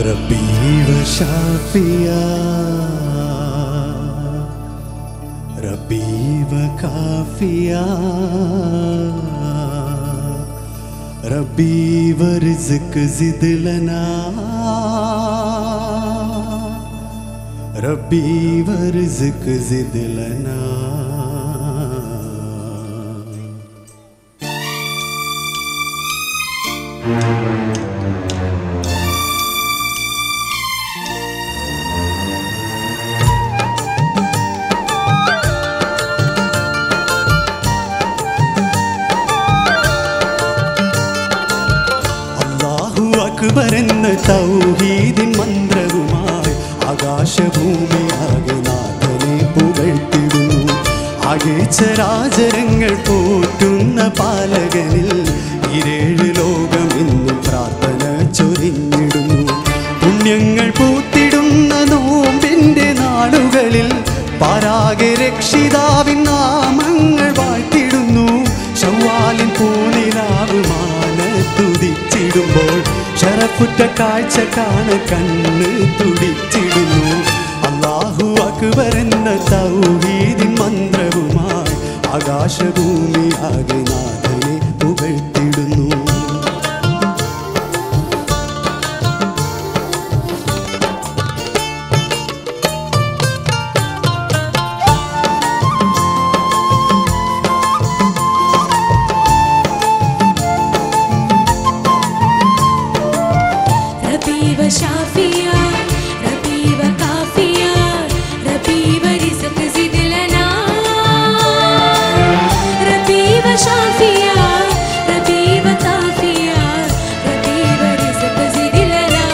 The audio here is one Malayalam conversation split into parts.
ربي وشافيا ربي وكافيا ربي ورزق زد لنا ربي ورزق زد لنا അക്ബറെന്ന തൗഹീദിൻ മന്ത്രവുമായി ആകാശഭൂമിയാകെ നാഥനെ പുകഴ്ത്തിടുന്നു. ആകെ ചരാചരങ്ങൾ പോറ്റുന്ന പാലകനിൽ ഇരേഴ് ലോകം ഇന്നും പ്രാർത്ഥന ചൊരിഞ്ഞിടുന്നു. പുണ്യങ്ങൾ പൂത്തിടുന്ന നോമ്പിൻ്റെ നാളുകളിൽ പാരാകെ രക്ഷിതാവിൻ നാമങ്ങൾ വാഴ്ത്തിടുന്നു. ശവ്വാലിൻ പൂനിലാവ് മാനത്തുദിച്ചിടുമ്പോൾ ശരഫുറ്റ കാഴ്ച കാണ കണ്ണ് തുടിച്ചിടുന്നു. അല്ലാഹു അക്ബർ എന്ന തൗഹീദിൻ മന്ത്രവുമായി ആകാശഭൂമിയാകെ നാഥനെ പുകഴ്ത്തിടുന്നു. شافيا ربي وكافيا ربي ورزق زد لنا ربي وشافيا ربي وكافيا ربي ورزق زد لنا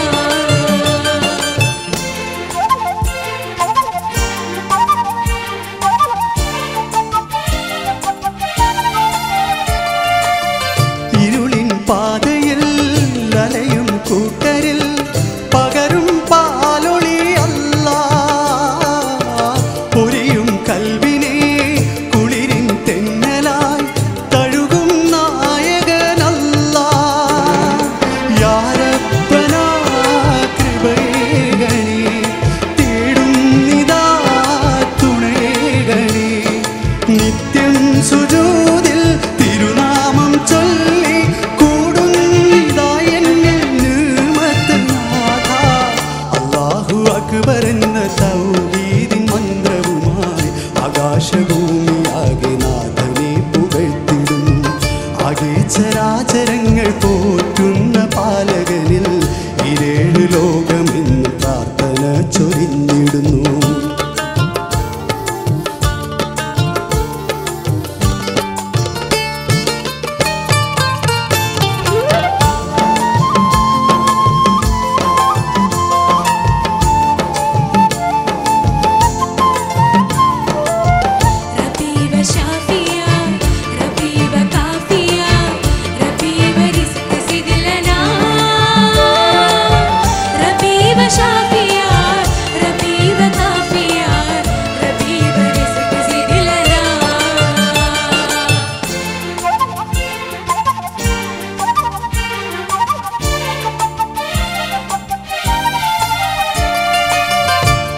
ഇരുളിൻ പാതയിൽ അലയും കൂട്ടരിൽ പകരും പാലൊളി അല്ലാഹ് പൊരിയും കൽവിനെ കുളിരിൻ തെന്നലായി തഴുകും നായകനല്ലാഹ്. യാ റബ്ബനാ കൃപയേകണേ തേടുന്നിതാ തുണയേകണേ. നിത്യം സുജൂദിൽ തിരുനാമം ചൊല്ലി അക്ബർ എന്ന തൗഹീദിൻ മന്ത്രവുമായി ആകാശഭൂമിയാകെ നാഥനെ പുകഴ്ത്തിടുന്നു. ആകെ ചരാചരങ്ങൾ പോറ്റുന്ന പാലകനിൽ ഇരേഴ് ലോകം ഇന്ന് പ്രാർത്ഥന ചൊരിഞ്ഞിടുന്നു.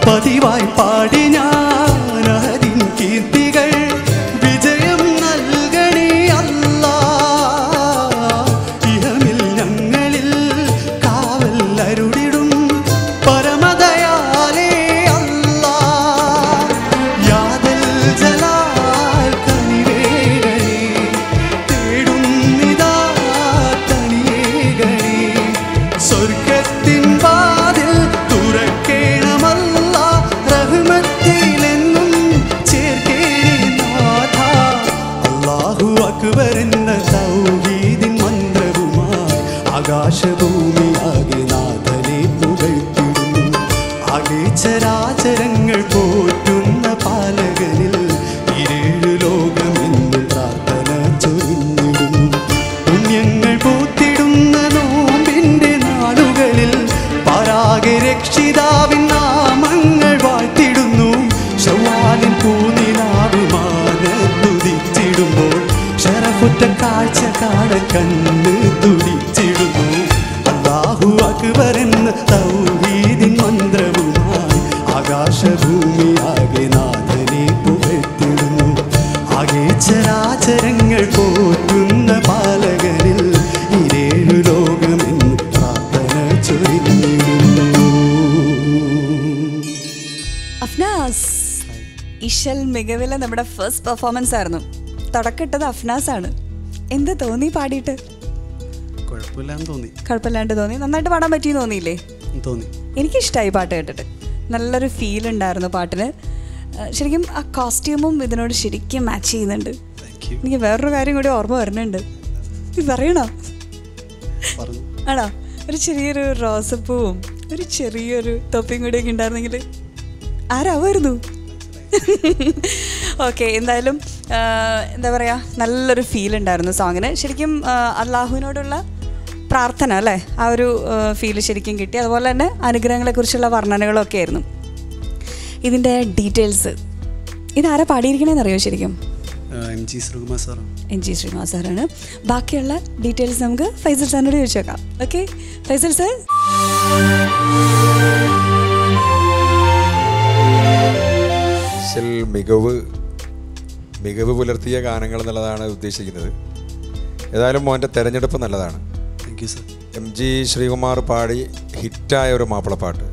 പതിവായി പാടി ഞാൻ അതിൻ കീർത്തികൾ വിജയം നൽകണേ അല്ലാഹ്. ഇഹമിൽ ഞങ്ങളിൽ കാവൽ അരുളിടും പരമദയാലേ അല്ലാഹ്. യാദൽ ജലാൽ കനിവേകണേ തേടുന്നിതാ തനിയേകണേ. സ്വർഗത്തിൻ വാതിൽ തുറക്കേണമല്ല അക്ബർ എന്ന തൗഹീദിൻ മന്ത്രവുമായി ആകാശഭൂമിയാകെ നാഥനെ പുകഴ്ത്തിടുന്നു. ആകെ ചരാചരങ്ങൾ പോറ്റുന്ന പാലകനിൽ ഇരേഴ് ലോകം ഇന്ന് പ്രാർത്ഥന ചൊരിഞ്ഞിടുന്നു. പുണ്യങ്ങൾ പൂത്തിടുന്ന നോമ്പിൻ്റെ നാളുകളിൽ പാരാകെ രക്ഷിതാവിൻ നാമങ്ങൾ വാഴ്ത്തിടുന്നു. ശവ്വാലിൻ പൂനിലാവ് മാനത്തുദിച്ചിടുമ്പോൾ ശരഫുറ്റ കാഴ്ച കാണ കണ്ണ് തുടിച്ചിടുന്നു. അല്ലാഹു അക്ബർ എന്ന തൗഹീദിൻ മന്ത്രവുമായി ആകാശഭൂമിയാകെ നാഥനെ പുകഴ്ത്തിടുന്നു. ആകെ ചരാചരങ്ങൾ പോറ്റുന്ന പാലകനിൽ ഇരേഴു ലോകമെന്ന് പ്രാർത്ഥന ചൊരിഞ്ഞിടുന്നു. അഫ്നാസ്, ഇശൽ മികവിലെ നമ്മുടെ ഫസ്റ്റ് പെർഫോമൻസ് ആയിരുന്നു. തുടക്കിട്ടത് അഫ്നാസാണ്. എന്ത് തോന്നി പാടിയിട്ട്? കുഴപ്പമില്ലാണ്ട് തോന്നി. നന്നായിട്ട് പാടാൻ പറ്റിയെന്ന് തോന്നിയില്ലേ? തോന്നി. എനിക്കിഷ്ടമായി പാട്ട് കേട്ടിട്ട്. നല്ലൊരു ഫീൽ ഉണ്ടായിരുന്നു പാട്ടിന്. ശരിക്കും ആ കോസ്റ്റ്യൂമും ഇതിനോട് ശരിക്കും മാച്ച് ചെയ്യുന്നുണ്ട്. എനിക്ക് വേറൊരു കാര്യം കൂടി ഓർമ്മ വരുന്നുണ്ട്. പറയണോ? ആണോ? ഒരു ചെറിയൊരു റോസപ്പൂവും ഒരു ചെറിയൊരു തൊപ്പിയും കൂടിയൊക്കെ ഉണ്ടായിരുന്നെങ്കിൽ ആരാവുമായിരുന്നു? ഓക്കെ, എന്തായാലും എന്താ പറയുക, നല്ലൊരു ഫീൽ ഉണ്ടായിരുന്നു സോങ്ങിന്. ശരിക്കും അള്ളാഹുവിനോടുള്ള പ്രാർത്ഥന അല്ലേ, ആ ഒരു ഫീല് ശരിക്കും കിട്ടി. അതുപോലെ തന്നെ അനുഗ്രഹങ്ങളെക്കുറിച്ചുള്ള വർണ്ണനകളൊക്കെ ആയിരുന്നു. ഇതിൻ്റെ ഡീറ്റെയിൽസ് ഇതാരാ പാടിയിരിക്കണേന്ന് അറിയോ? ശരിക്കും എം ജി ശ്രീകുമാർ സാറാണ്. ബാക്കിയുള്ള ഡീറ്റെയിൽസ് നമുക്ക് ഫൈസൽ സാറിനോട് ചോദിച്ചേക്കാം. Okay Faisal sir. മികവ് പുലർത്തിയ ഗാനങ്ങൾ എന്നുള്ളതാണ് ഉദ്ദേശിക്കുന്നത്. ഏതായാലും മോൻ്റെ തെരഞ്ഞെടുപ്പ് നല്ലതാണ്. Thank you sir. M G Sreekumar പാടി ഹിറ്റായ ഒരു മാപ്പിളപ്പാട്ട്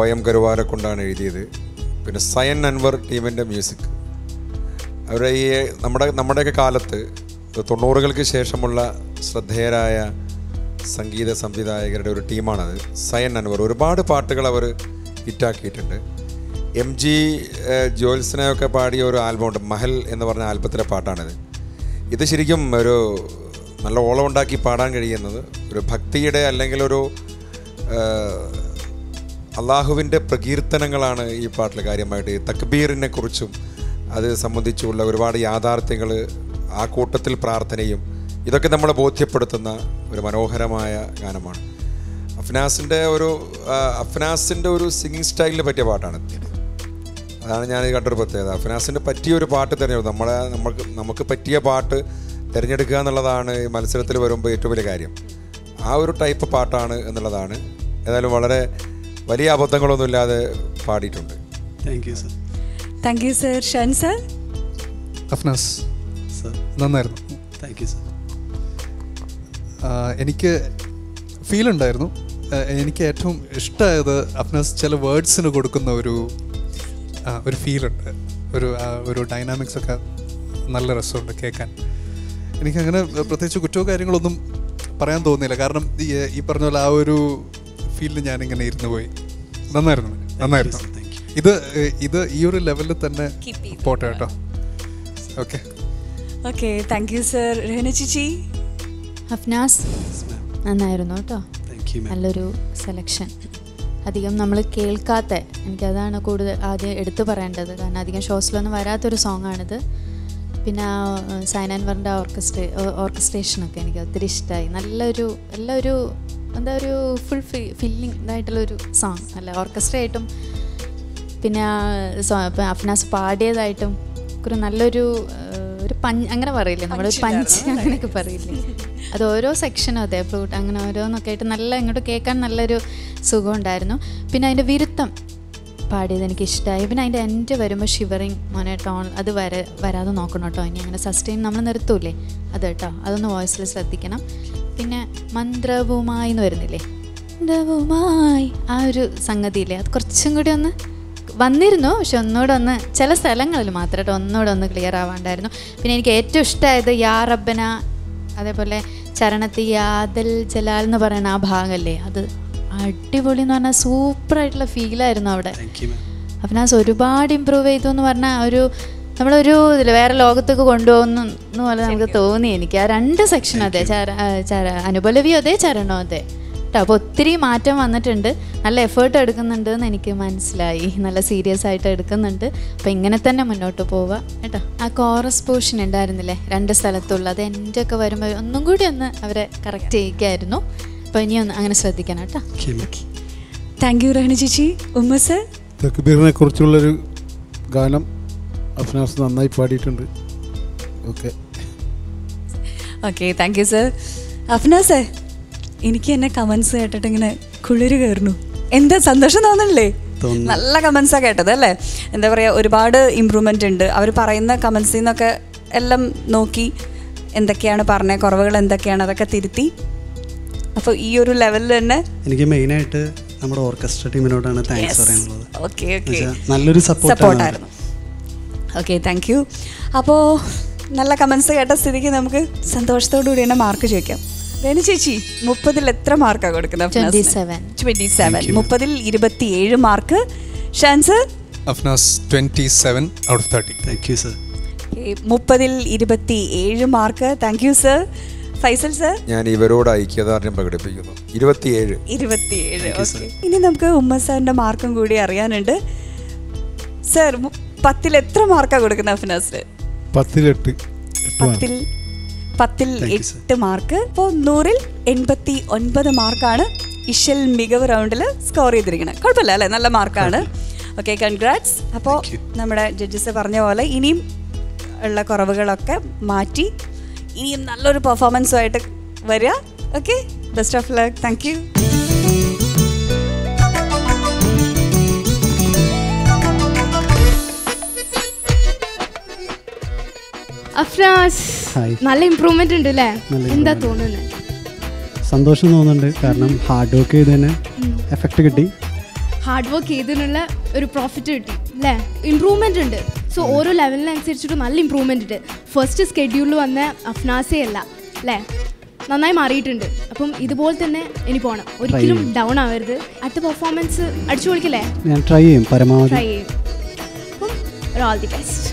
OM കരുവാരെ കൊണ്ടാണ് എഴുതിയത്. പിന്നെ സയൻ അൻവർ ടീമിൻ്റെ മ്യൂസിക്. അവരുടെ ഈ നമ്മുടെയൊക്കെ കാലത്ത് 90കൾക്ക് ശേഷമുള്ള ശ്രദ്ധേയരായ സംഗീത സംവിധായകരുടെ ഒരു ടീമാണത്. സയൻ അൻവർ ഒരുപാട് പാട്ടുകൾ അവർ ഹിറ്റാക്കിയിട്ടുണ്ട്. എം ജി ജോത്സനയൊക്കെ പാടിയ ഒരു ആൽബമുണ്ട്, മഹൽ എന്ന് പറഞ്ഞ ആൽബത്തിലെ പാട്ടാണിത്. ഇത് ശരിക്കും ഒരു നല്ല ഓളം ഉണ്ടാക്കി പാടാൻ കഴിയുന്നത് ഒരു ഭക്തിയുടെ അല്ലെങ്കിൽ ഒരു അള്ളാഹുവിൻ്റെ പ്രകീർത്തനങ്ങളാണ് ഈ പാട്ടിൽ കാര്യമായിട്ട്. തക്ബീറിനെ കുറിച്ചും അത് സംബന്ധിച്ചുള്ള ഒരുപാട് യാഥാർത്ഥ്യങ്ങൾ, ആ കൂട്ടത്തിൽ പ്രാർത്ഥനയും ഇതൊക്കെ നമ്മളെ ബോധ്യപ്പെടുത്തുന്ന ഒരു മനോഹരമായ ഗാനമാണ്. അഫ്നാസിൻ്റെ ഒരു സിംഗിങ് സ്റ്റൈലിന് പറ്റിയ പാട്ടാണ്. അതാണ് ഞാൻ കണ്ടൊരു പ്രത്യേകത. അഫ്നാസിന് പറ്റിയൊരു പാട്ട് തിരഞ്ഞെടുക്കും. നമുക്ക് പറ്റിയ പാട്ട് തിരഞ്ഞെടുക്കുക എന്നുള്ളതാണ് ഈ മത്സരത്തിൽ വരുമ്പോൾ ഏറ്റവും വലിയ കാര്യം. ആ ഒരു ടൈപ്പ് പാട്ടാണ് എന്നുള്ളതാണ്. ഏതായാലും വളരെ വലിയ അബദ്ധങ്ങളൊന്നും ഇല്ലാതെ പാടിയിട്ടുണ്ട്. Thank you sir. Thank you sir. Shan sir. Afnas sir നന്നായിരുന്നു. Thank you sir. എനിക്ക് ഫീലുണ്ടായിരുന്നു. എനിക്ക് ഏറ്റവും ഇഷ്ടമായത് അഫ്നാസ് ചില വേർഡ്സിന് കൊടുക്കുന്ന ഒരു ഫീലുണ്ട്, ഒരു ഡൈനാമിക്സ് ഒക്കെ നല്ല രസമുണ്ട് കേൾക്കാൻ. എനിക്കങ്ങനെ പ്രത്യേകിച്ച് കുറ്റവും കാര്യങ്ങളൊന്നും പറയാൻ തോന്നിയില്ല. കാരണം ഈ പറഞ്ഞ പോലെ ആ ഒരു ഫീൽഡിൽ ഞാനിങ്ങനെ ഇരുന്ന് പോയി. നന്നായിരുന്നു. ഇത് ഈ ഒരു ലെവലിൽ തന്നെ പോട്ടെ കേട്ടോ. Okay thank you sir. Rahana ചേച്ചി. അഫ്നാസ് നന്നായിരുന്നു കേട്ടോ. നല്ലൊരു സെലക്ഷൻ. അധികം നമ്മൾ കേൾക്കാത്ത, എനിക്കതാണ് കൂടുതൽ ആദ്യം എടുത്തു പറയേണ്ടത്. കാരണം അധികം ഷോസിലൊന്നും വരാത്തൊരു സോങ്ങാണിത്. പിന്നെ സൈൻ അൻവറിൻ്റെ ഓർക്കസ്ട്രേഷനൊക്കെ എനിക്ക് ഒത്തിരി ഇഷ്ടമായി. നല്ലൊരു എന്താ ഒരു ഫുൾ ഫീലിംഗ് ഇതായിട്ടുള്ളൊരു സോങ്. നല്ല ഓർക്കസ്ട്രയായിട്ടും പിന്നെ അഫ്നാസ് പാടിയതായിട്ടും ഒരു നല്ലൊരു അങ്ങനെ പറയില്ലേ, നമ്മളൊരു പഞ്ച് അങ്ങനെയൊക്കെ പറയില്ലേ, അത് ഓരോ സെക്ഷനും അതെ ഫ്ലൂട്ട് അങ്ങനെ ഓരോന്നൊക്കെ ആയിട്ട് നല്ല ഇങ്ങോട്ട് കേൾക്കാൻ നല്ലൊരു സുഖം ഉണ്ടായിരുന്നു. പിന്നെ അതിൻ്റെ വിരുത്തം പാടിയത് എനിക്ക് ഇഷ്ടമായി. പിന്നെ അതിൻ്റെ എൻഡ് വരുമ്പോൾ ഷിവറിങ് മോനെ ടോൺ അത് വരാതെ നോക്കണം കേട്ടോ. ഇനി അങ്ങനെ സസ്റ്റെയിൻ നമ്മൾ നിർത്തൂലേ അത് കേട്ടോ, അതൊന്ന് വോയിസിൽ ശ്രദ്ധിക്കണം. പിന്നെ മന്ത്രവുമായി എന്ന് വരുന്നില്ലേ, മന്ത്രവുമായി ആ ഒരു സംഗതിയില്ലേ, അത് കുറച്ചും കൂടി ഒന്ന് വന്നിരുന്നു. പക്ഷെ ഒന്നുകൂടെ ഒന്ന് ചില സ്ഥലങ്ങളിൽ മാത്രമായിട്ട് ഒന്നുകൂടെ ഒന്ന് ക്ലിയർ ആവാണ്ടായിരുന്നു. പിന്നെ എനിക്ക് ഏറ്റവും ഇഷ്ടമായത് യാ റബ്ബന, അതേപോലെ ചരണത്തി യാദൽ ജലാൽ എന്ന് പറയുന്ന ആ ഭാഗമല്ലേ, അത് അടിപൊളി എന്ന് പറഞ്ഞാൽ സൂപ്പറായിട്ടുള്ള ഫീലായിരുന്നു അവിടെ. അഫ്നാസ് ഒരുപാട് ഇമ്പ്രൂവ് ചെയ്തു എന്ന് പറഞ്ഞാൽ നമ്മളൊരു വേറെ ലോകത്തേക്ക് കൊണ്ടുപോകുന്നു പോലെ നമുക്ക് തോന്നി എനിക്ക്. ആ രണ്ട് സെക്ഷൻ അതെ, അനുപലവിയും അതെ ചരണവും അതെ കേട്ടോ. അപ്പോൾ ഒത്തിരി മാറ്റം വന്നിട്ടുണ്ട്. നല്ല എഫേർട്ട് എടുക്കുന്നുണ്ട് എന്ന് എനിക്ക് മനസ്സിലായി. നല്ല സീരിയസ് ആയിട്ട് എടുക്കുന്നുണ്ട്. അപ്പോൾ ഇങ്ങനെ തന്നെ മുന്നോട്ട് പോവുക കേട്ടോ. ആ കോറസ് പോർഷൻ ഉണ്ടായിരുന്നില്ലേ രണ്ട് സ്ഥലത്തുള്ള, അത് എൻ്റെ ഒക്കെ വരുമ്പോൾ ഒന്നും കൂടി ഒന്ന് അവരെ കറക്റ്റ് ചെയ്യിക്കായിരുന്നു. അപ്പോൾ ഇനിയൊന്ന് അങ്ങനെ ശ്രദ്ധിക്കണം കേട്ടോ. താങ്ക് യു റഹന ചേച്ചി. ഉമ്മ സർ. തക്ബീറിനെ കുറിച്ചുള്ളൊരു ഗാനം അഫ്നാസ് നന്നായി പാടിയിട്ടുണ്ട്. Okay thank you sir. അഫ്നാസേ എനിക്ക് എന്നെ കമൻസ് കേട്ടിട്ട് ഇങ്ങനെ കുളിര് കയറുന്നു. എന്താ സന്തോഷം തോന്നണില്ലേ? നല്ല കമൻസാണ് കേട്ടത് അല്ലേ? എന്താ പറയുക, ഒരുപാട് ഇമ്പ്രൂവ്മെൻ്റ് ഉണ്ട്. അവർ പറയുന്ന കമൻസിൽ നിന്നൊക്കെ എല്ലാം നോക്കി എന്തൊക്കെയാണ് പറഞ്ഞത്, കുറവുകൾ എന്തൊക്കെയാണ്, അതൊക്കെ തിരുത്തി. അപ്പോൾ ഈ ഒരു ലെവലിൽ തന്നെ എനിക്ക് മെയിനായിട്ട് നമ്മുടെ ഓർക്കസ്ട്ര ടീമിനോടാണ് താങ്ക്സ് പറയാനുള്ളത്. ഓക്കെ ഓക്കെ, നല്ലൊരു സപ്പോർട്ടായിരുന്നു. Okay, thank U. അപ്പോൾ നല്ല കമൻസ് കേട്ട സ്ഥിതിക്ക് നമുക്ക് സന്തോഷത്തോടു കൂടി തന്നെ മാർക്ക് ചോദിക്കാം. രേണു ചേച്ചി 30-ൽ എത്ര മാർക്കാണ് കൊടുക്കുന്നത്? 27. 30-ൽ 27 മാർക്ക്. ഷാൻസ്? Afnas 27 out of 30. Thank you sir. 30-ൽ 27 mark. Thank you sir. Faisal sir? ഞാൻ ഇവരോട് ഐക്യദാർഢ്യം പ്രകടിപ്പിക്കുന്നു. 27. ഓക്കെ. ഇനി നമുക്ക് ഉമ്മ സാറിന്റെ മാർക്കും കൂടി അറിയാനുണ്ട്. സർ 10-ൽ എത്ര മാർക്കാണ് കൊടുക്കുന്നത് അഫ്നാസിന്? 10-ൽ 8. 10-ൽ 8 മാർക്ക്. അപ്പോൾ 100-ൽ 89 മാർക്കാണ് ഇഷൽ മികവ് റൗണ്ടിൽ സ്കോർ ചെയ്തിരിക്കുന്നത്. കുഴപ്പമില്ല അല്ലേ? നല്ല മാർക്കാണ്. Okay, congrats. അപ്പോൾ നമ്മുടെ ജഡ്ജസ് പറഞ്ഞ പോലെ ഇനിയും ഉള്ള കുറവുകളൊക്കെ മാറ്റി ഇനിയും നല്ലൊരു പെർഫോമൻസുമായിട്ട് വരിക. Okay, best of luck. Thank you. Afnas, നല്ല ഇമ്പ്രൂവ്മെന്റ് ഉണ്ട് അല്ലേ? എന്താ തോന്നുന്നത്? സന്തോഷം തോന്നുന്നുണ്ട്. കാരണം ഹാർഡ് വർക്ക് ചെയ്തതിന് എഫക്റ്റ് കിട്ടി. ഹാർഡ് വർക്ക് ചെയ്തതിനുള്ള ഒരു പ്രോഫിറ്റ് കിട്ടി അല്ലേ? ഇമ്പ്രൂവ്മെന്റ് ഉണ്ട്. സോ ഓരോ ലെവലിനനുസരിച്ചിട്ട് നല്ല ഇമ്പ്രൂവ്മെന്റ് ഉണ്ട്. ഫസ്റ്റ് സ്കെഡ്യൂളിൽ വന്ന അഫ്നാസേ അല്ല അല്ലേ? നന്നായി മാറിയിട്ടുണ്ട്. അപ്പം ഇതുപോലെ തന്നെ ഇനി പോകണം, ഒരിക്കലും ഡൗൺ ആവരുത്. അടുത്ത പെർഫോമൻസ് അടിച്ചു പൊളിക്കല്ലേ? ഞാൻ ട്രൈ ചെയ്യും, പരമാവധി ട്രൈ ചെയ്യും. അപ്പം ഓൾ ദി ബെസ്റ്റ്.